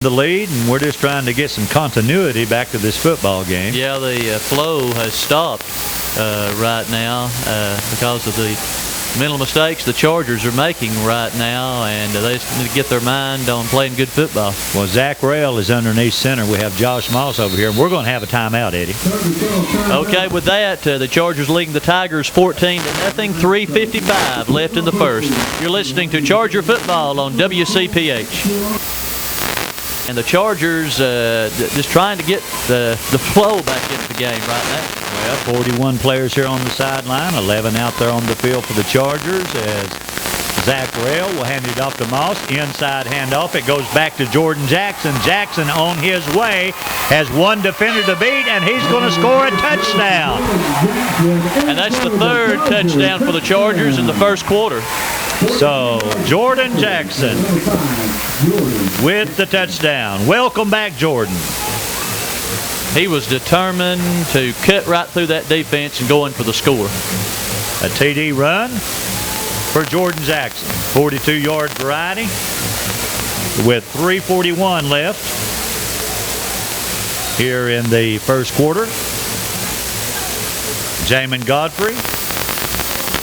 the lead, and we're just trying to get some continuity back to this football game. Yeah, the flow has stopped right now because of the mental mistakes the Chargers are making right now, and they just need to get their mind on playing good football. Well, Zach Rail is underneath center. We have Josh Moss over here, and we're going to have a timeout, Eddie. Okay, with that, the Chargers leading the Tigers 14-0, 3:55 left in the first. You're listening to Charger Football on WCPH. And the Chargers just trying to get the flow back into the game right now. Well, 41 players here on the sideline, 11 out there on the field for the Chargers as Zach Rail will hand it off to Moss. Inside handoff. It goes back to Jordan Jackson. Jackson on his way has one defender to beat, and he's going to score a touchdown. And that's the third touchdown for the Chargers in the first quarter. So, Jordan Jackson with the touchdown. Welcome back, Jordan. He was determined to cut right through that defense and go in for the score. A TD run for Jordan Jackson. 42-yard variety with 3:41 left here in the first quarter. Jamin Godfrey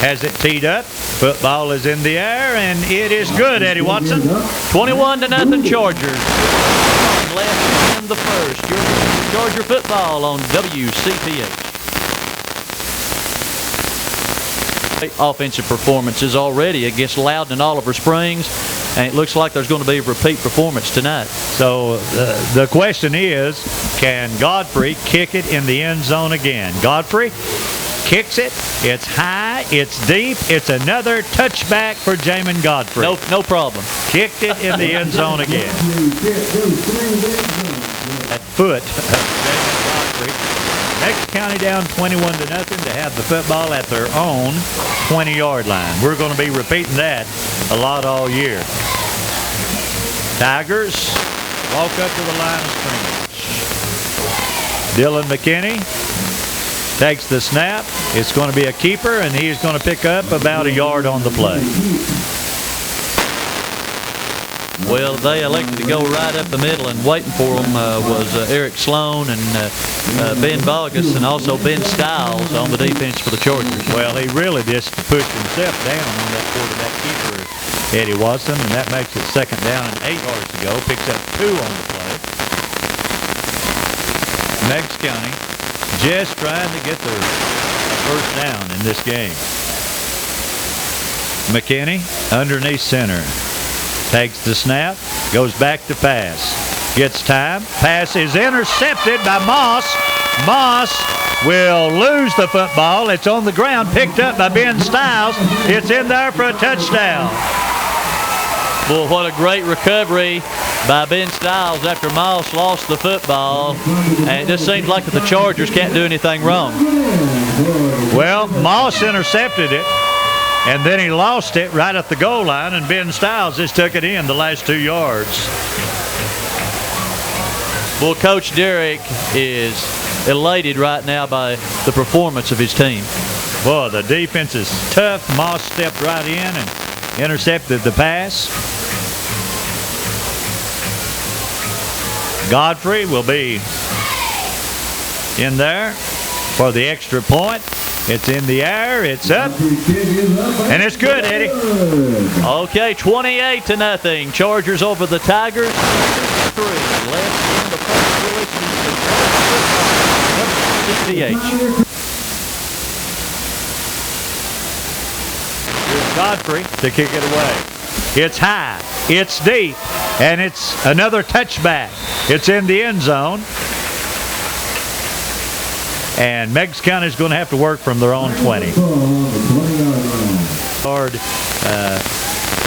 has it teed up. Football is in the air, and it is good, Eddie Watson. 21-0 Chargers. Left in the first. You're Charger Football on WCPH. Offensive performances already against Loudon and Oliver Springs, and it looks like there's going to be a repeat performance tonight. So the question is, can Godfrey kick it in the end zone again? Godfrey kicks it. It's high. It's deep. It's another touchback for Jamin Godfrey. No problem. Kicked it in the end zone again. At foot of Jamin Godfrey. Meigs County down 21-0 to have the football at their own 20-yard line. We're going to be repeating that a lot all year. Tigers walk up to the line of scrimmage. Dylan McKinney takes the snap. It's going to be a keeper, and he's going to pick up about a yard on the play. Well, they elected to go right up the middle, and waiting for them was Eric Sloan and Ben Vargas, and also Ben Stiles on the defense for the Chargers. Well, he really just pushed himself down on that quarterback keeper, Eddie Watson, and that makes it second down and 8 yards to go. Picks up 2 on the play. Meigs County just trying to get their first down in this game. McKinney underneath center. Takes the snap, goes back to pass. Gets time. Pass is intercepted by Moss. Moss will lose the football. It's on the ground, picked up by Ben Stiles. It's in there for a touchdown. Well, what a great recovery by Ben Stiles after Moss lost the football. And it just seems like that the Chargers can't do anything wrong. Well, Moss intercepted it, and then he lost it right at the goal line, and Ben Stiles just took it in the last 2 yards. Well, Coach Derrick is elated right now by the performance of his team. Well, the defense is tough. Moss stepped right in and intercepted the pass. Godfrey will be in there for the extra point. It's in the air, it's up, and it's good, Eddie. Okay, 28-0. Chargers over the Tigers. 3 left in the first. WCPH. Here's Godfrey to kick it away. It's high, it's deep, and it's another touchback. It's in the end zone. And Meigs County is going to have to work from their own 20. Hard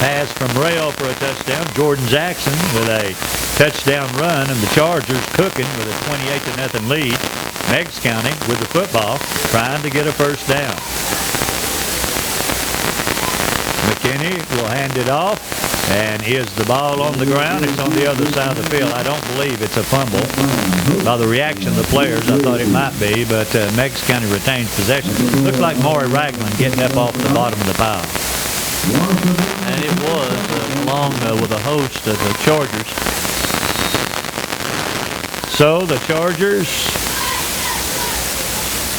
pass from Rail for a touchdown. Jordan Jackson with a touchdown run, and the Chargers cooking with a 28-0 lead. Meigs County with the football trying to get a first down. McKinney will hand it off, and is the ball on the ground? It's on the other side of the field. I don't believe it's a fumble. By the reaction of the players, I thought it might be, but Meigs County retains possession. Looks like Maury Ragland getting up off the bottom of the pile. And it was along with a host of the Chargers. So the Chargers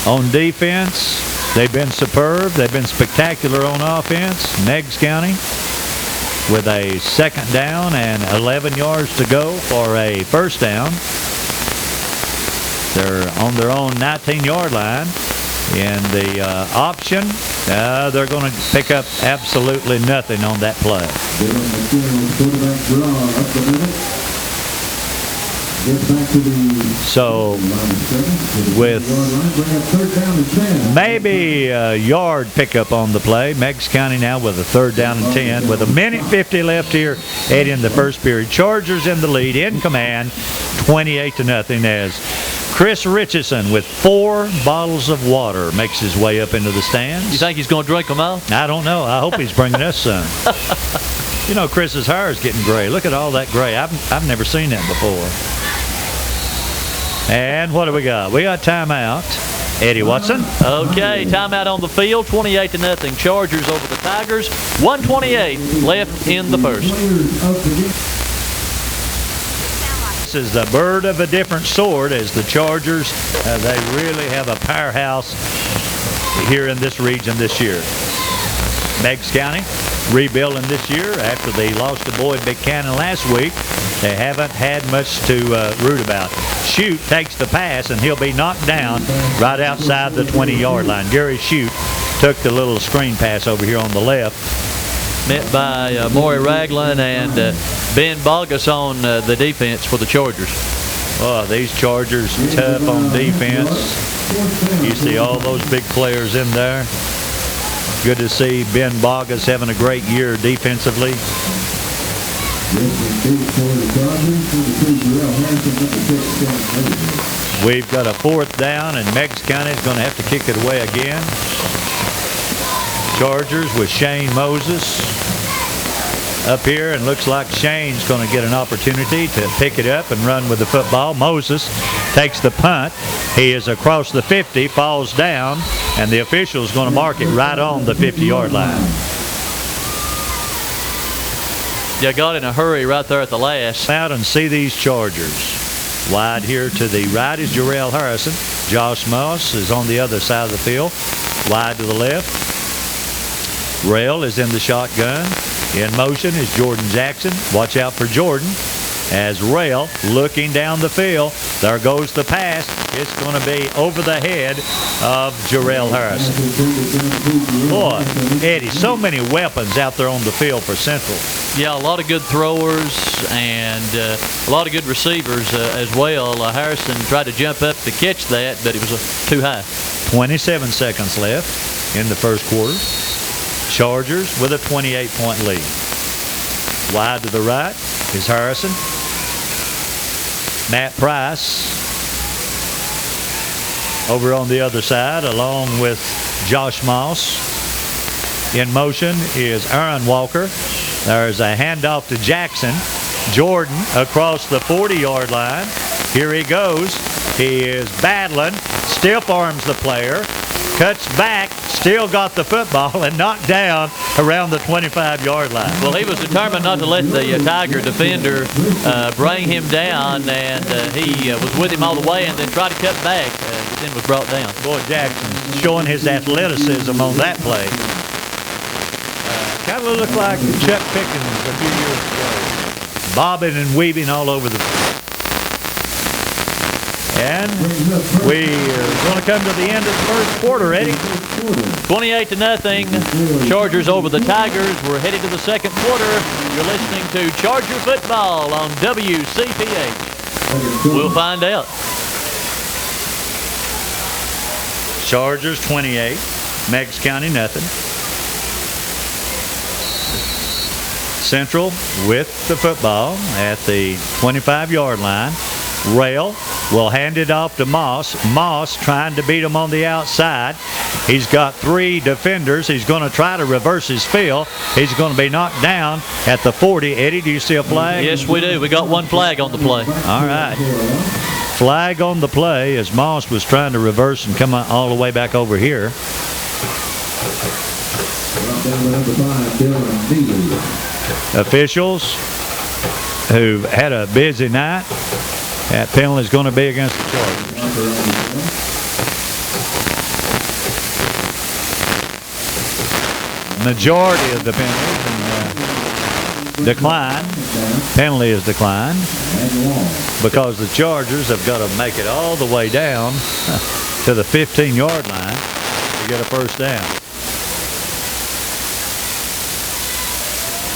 on defense, they've been superb. They've been spectacular on offense. Meigs County with a second down and 11 yards to go for a first down. They're on their own 19-yard line. In the option, they're going to pick up absolutely nothing on that play. So with maybe a yard pickup on the play, Meigs County now with a 3rd down and 10 with 1:50 left here, Eddie, in the first period. Chargers in the lead, in command, 28-0 as Chris Richardson with 4 bottles of water makes his way up into the stands. You think he's going to drink them all? I don't know. I hope he's bringing us some. You know, Chris's hair is getting gray. Look at all that gray. I've never seen that before. And what do we got? We got timeout. Eddie Watson. Okay, timeout on the field. 28-0 Chargers over the Tigers. 1:28 left in the first. This is the bird of a different sort as the Chargers, they really have a powerhouse here in this region this year. Meigs County rebuilding this year after they lost to Boyd Buchanan last week. They haven't had much to root about. Shute takes the pass, and he'll be knocked down right outside the 20-yard line. Gary Shute took the little screen pass over here on the left. Met by Maury Ragland and Ben Bogus on the defense for the Chargers. Oh, these Chargers tough on defense. You see all those big players in there. Good to see Ben Bogus having a great year defensively. We've got a 4th down, and Meigs County is going to have to kick it away again. Chargers with Shane Moses up here, and looks like Shane's going to get an opportunity to pick it up and run with the football. Moses takes the punt. He is across the 50, falls down, and the official's going to mark it right on the 50-yard line. Yeah, got in a hurry right there at the last. Out and see these Chargers. Wide here to the right is Jarrell Harrison. Josh Moss is on the other side of the field. Wide to the left. Rail is in the shotgun. In motion is Jordan Jackson. Watch out for Jordan as Rail looking down the field. There goes the pass. It's going to be over the head of Jarrell Harrison. Boy, Eddie, so many weapons out there on the field for Central. Yeah, a lot of good throwers and a lot of good receivers as well. Harrison tried to jump up to catch that, but it was too high. 27 seconds left in the first quarter. Chargers with a 28-point lead. Wide to the right is Harrison. Matt Price over on the other side along with Josh Moss. In motion is Aaron Walker. There's a handoff to Jackson. Jordan across the 40-yard line. Here he goes. He is battling. Stiff arms the player. Cuts back. Still got the football and knocked down around the 25-yard line. Well, he was determined not to let the Tiger defender bring him down, and he was with him all the way and then tried to cut back, but then was brought down. Boy, Jackson showing his athleticism on that play. Kind of looked like Chuck Pickens a few years ago. Bobbing and weaving all over the field. And we are going to come to the end of the first quarter, Eddie. 28-0. Chargers over the Tigers. We're headed to the second quarter. You're listening to Charger Football on WCPH. We'll find out. Chargers 28, Meigs County nothing. Central with the football at the 25-yard line. Rail will hand it off to Moss. Moss trying to beat him on the outside. He's got 3 defenders. He's going to try to reverse his field. He's going to be knocked down at the 40. Eddie, do you see a flag? Yes, we do. We got one flag on the play. All right. Flag on the play as Moss was trying to reverse and come all the way back over here. Officials who had a busy night That penalty is going to be against the Chargers. Majority of the penalties decline. Penalty is declined because the Chargers have got to make it all the way down to the 15-yard line to get a first down.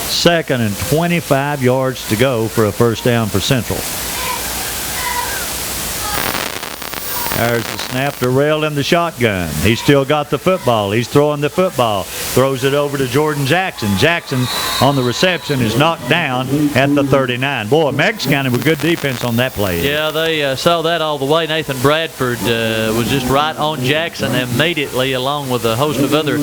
2nd and 25 yards to go for a first down for Central. There's the snap to Rail in the shotgun. He's still got the football. He's throwing the football. Throws it over to Jordan Jackson. Jackson on the reception is knocked down at the 39. Boy, Meigs County with good defense on that play. Yeah, they saw that all the way. Nathan Bradford was just right on Jackson immediately, along with a host of other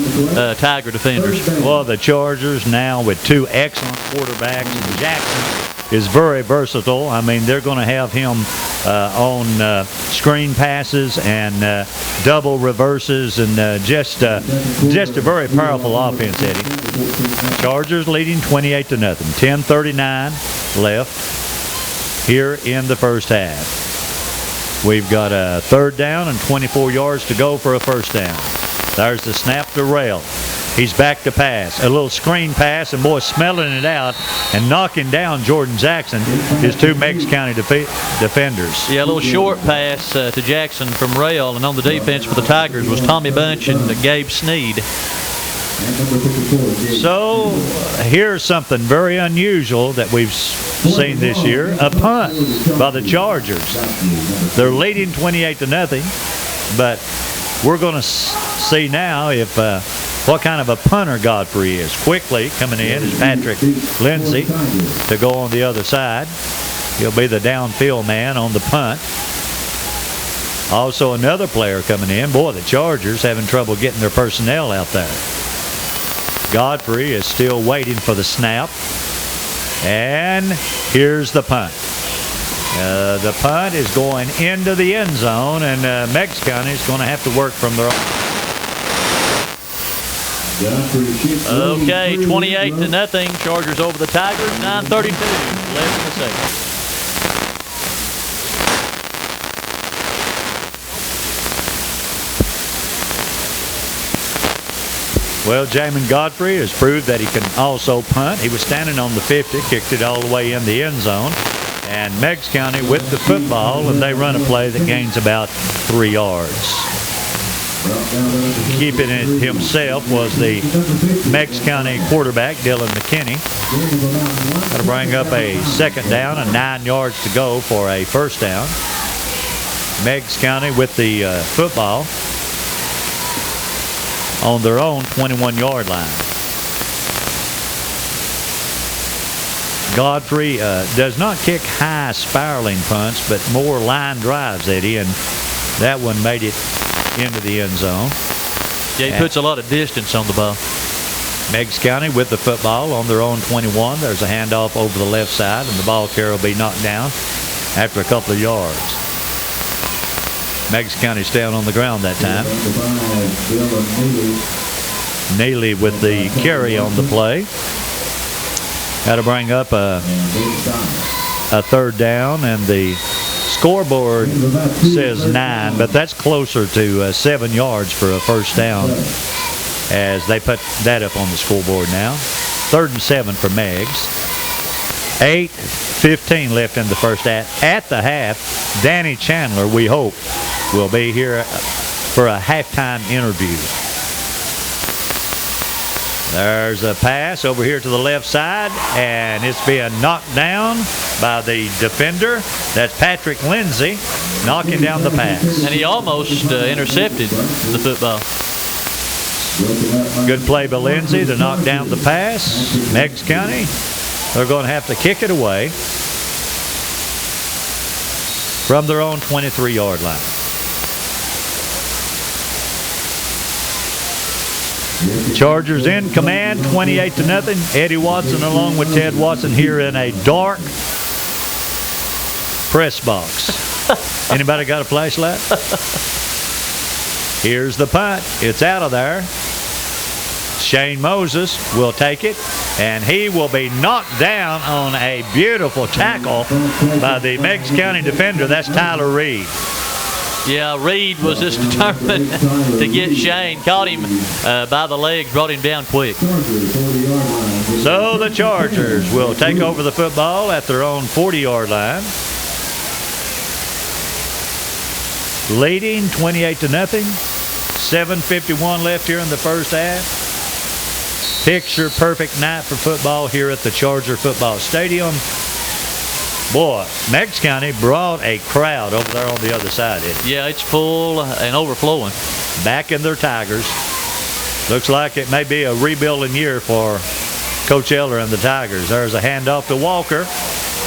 Tiger defenders. Well, the Chargers now with 2 excellent quarterbacks. And Jackson is very versatile. I mean, they're going to have him on screen passes and double reverses and just a very powerful offense, Eddie. Chargers leading 28-0. 10:39 left here in the first half. We've got a 3rd down and 24 yards to go for a first down. There's the snap to Rail. He's back to pass. A little screen pass, and boy, smelling it out and knocking down Jordan Jackson, his 2 Meigs County defenders. Yeah, a little short pass to Jackson from Rail, and on the defense for the Tigers was Tommy Bunch and Gabe Sneed. So here's something very unusual that we've seen this year: a punt by the Chargers. They're leading 28-0, but we're going to see now if what kind of a punter Godfrey is. Quickly coming in is Patrick Lindsay to go on the other side. He'll be the downfield man on the punt. Also another player coming in. Boy, the Chargers having trouble getting their personnel out there. Godfrey is still waiting for the snap. And here's the punt. The punt is going into the end zone, and Meigs County is going to have to work from their own. Okay, 28-0. Chargers over the Tigers. 9:32 left in the second. Well, Jamin Godfrey has proved that he can also punt. He was standing on the 50, kicked it all the way in the end zone. And Meigs County with the football, and they run a play that gains about 3 yards. Keeping it himself was the Meigs County quarterback, Dylan McKinney. Got to bring up a 2nd down and 9 yards to go for a first down. Meigs County with the football on their own 21-yard line. Godfrey does not kick high spiraling punts, but more line drives, Eddie, and that one made it into the end zone. Yeah, he puts a lot of distance on the ball. Meigs County with the football on their own 21. There's a handoff over the left side, and the ball carrier will be knocked down after a couple of yards. Meigs County's down on the ground that time. Neely with the carry on the play. Got to bring up a 3rd down, and the scoreboard says 9, but that's closer to 7 yards for a first down as they put that up on the scoreboard now. 3rd and 7 for Meigs. 8:15 left in the first half. At the half, Danny Chandler, we hope, will be here for a halftime interview. There's a pass over here to the left side, and it's being knocked down by the defender. That's Patrick Lindsay knocking down the pass. And he almost intercepted the football. Good play by Lindsay to knock down the pass. Meigs County, they're going to have to kick it away from their own 23-yard line. Chargers in command, 28-0. Eddie Watson along with Ted Watson here in a dark press box. Anybody got a flashlight? Here's the punt. It's out of there. Shane Moses will take it. and he will be knocked down on a beautiful tackle by the Meigs County defender. That's Tyler Reed. Yeah, Reed was just determined to get Shane. Caught him by the legs, brought him down quick. So the Chargers will take over the football at their own 40-yard line. Leading 28-0. 7:51 left here in the first half. Picture perfect night for football here at the Charger Football Stadium. Boy, Meigs County brought a crowd over there on the other side. Yeah, it's full and overflowing. Back in their Tigers. Looks like it may be a rebuilding year for Coach Eller and the Tigers. There's a handoff to Walker,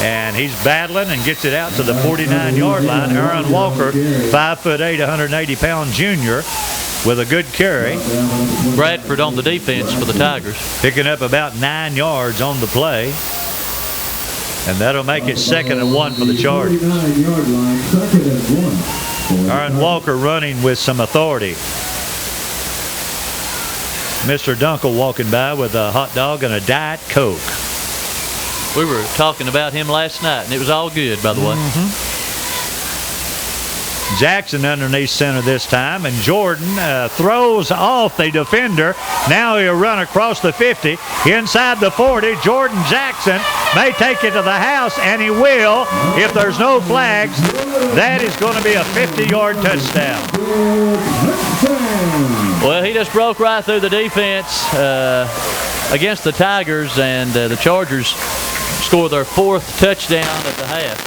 and he's battling and gets it out to the 49-yard line. Aaron Walker, 5'8", 180-pound junior, with a good carry. Bradford on the defense for the Tigers. Picking up about 9 yards on the play. And that'll make it 2nd and 1 for the Chargers. Aaron Walker running with some authority. Mr. Dunkel walking by with a hot dog and a Diet Coke. We were talking about him last night, and it was all good, by the way. Jackson underneath center this time, and Jordan throws off the defender. Now he'll run across the 50, inside the 40. Jordan Jackson may take it to the house, and he will. If there's no flags, that is going to be a 50-yard touchdown. Well, he just broke right through the defense against the Tigers, and the Chargers score their 4th touchdown at the half.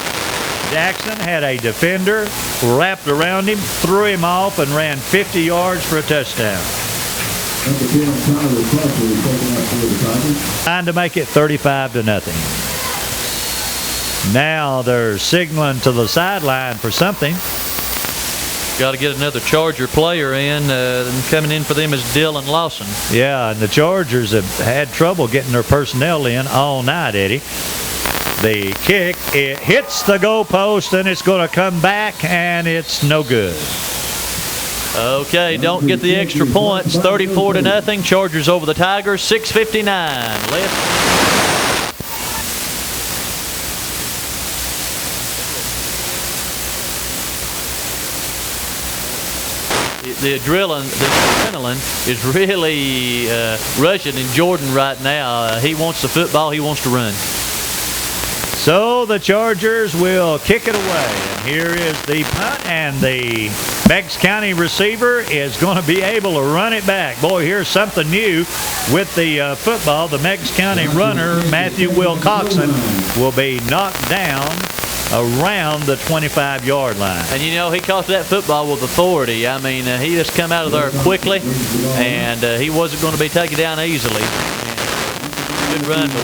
Jackson had a defender wrapped around him, threw him off, and ran 50 yards for a touchdown. Trying to make it 35-0. Now they're signaling to the sideline for something. Got to get another Charger player in. Coming in for them is Dylan Lawson. Yeah, and the Chargers have had trouble getting their personnel in all night, Eddie. The kick, it hits the goalpost, and it's going to come back, and it's no good. Okay, don't get the extra points. 34-0. Chargers over the Tigers. 6:59 left. The adrenaline is really rushing in Jordan right now. He wants the football. He wants to run. So the Chargers will kick it away. And here is the punt, and the Meigs County receiver is going to be able to run it back. Boy, here's something new with the football. The Meigs County runner, Matthew Wilcoxon, will be knocked down around the 25-yard line. And, you know, he caught that football with authority. I mean, he just come out of there quickly, and he wasn't going to be taken down easily. Good run, but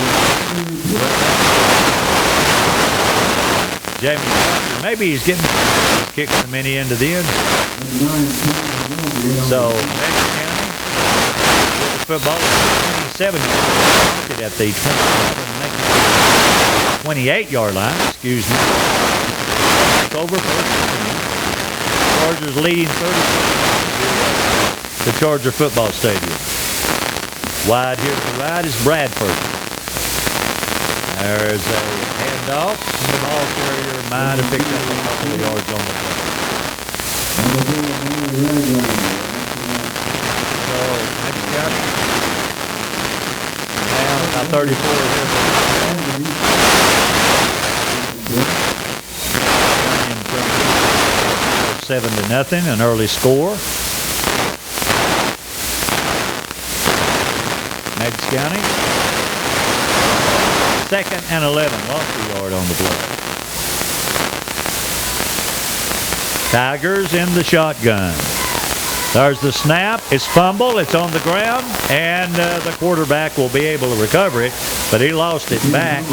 Jamie, maybe he's getting kicked from any end of the end. So, Meigs County with the football 27 at the 28-yard line. Excuse me. Over first. Chargers leading 30. The Charger Football Stadium. Wide here to the right is Bradford. There's a handoff. The ball carrier might have picked up a couple of yards on the play. So, Meigs County down by 34 here. 7-0, an early score. Meigs County. 2nd and 11. Lost a yard on the play. Tigers in the shotgun. There's the snap. It's fumble. It's on the ground. And the quarterback will be able to recover it. But he lost it back.